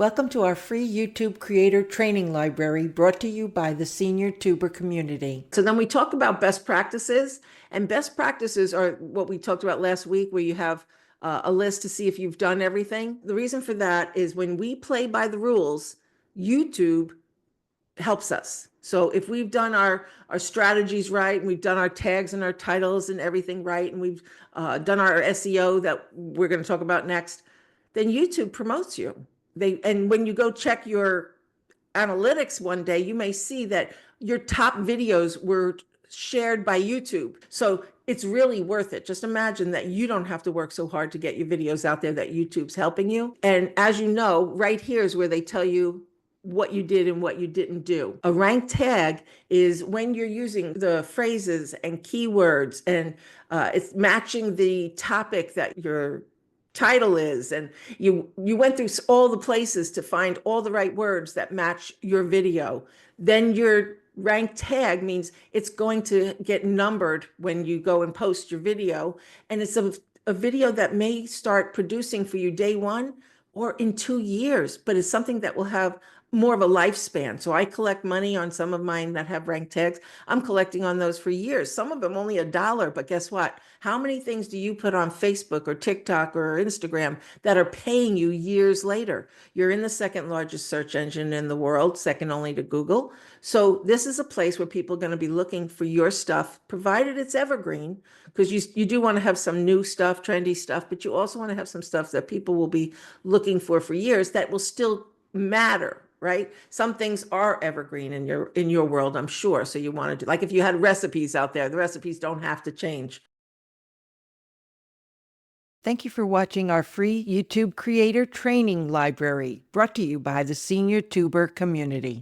Welcome to our free YouTube creator training library brought to you by the senior tuber community. So then we talk about best practices, and best practices are what we talked about last week, where you have a list to see if you've done everything. The reason for that is when we play by the rules, YouTube helps us. So if we've done our strategies right, and we've done our tags and our titles and everything right, and we've done our SEO that we're going to talk about next, then YouTube promotes you. And when you go check your analytics one day, you may see that your top videos were shared by YouTube. So it's really worth it. Just imagine that you don't have to work so hard to get your videos out there, that YouTube's helping you. And as you know, right here is where they tell you what you did and what you didn't do. A rank tag is when you're using the phrases and keywords, and it's matching the topic that your title is, and you went through all the places to find all the right words that match your video. Then your rank tag means it's going to get numbered when you go and post your video, and it's a video that may start producing for you day one or in 2 years, but it's something that will have more of a lifespan. So I collect money on some of mine that have rank tags. I'm collecting on those for years. Some of them only $1, but guess what? How many things do you put on Facebook or TikTok or Instagram that are paying you years later? You're in the second largest search engine in the world, second only to Google. So this is a place where people are going to be looking for your stuff, provided it's evergreen, because you do want to have some new stuff, trendy stuff, but you also want to have some stuff that people will be looking for years that will still matter, right? Some things are evergreen in your world, I'm sure. So you want to do, like if you had recipes out there, the recipes don't have to change. Thank you for watching our free YouTube creator training library brought to you by the senior tuber community.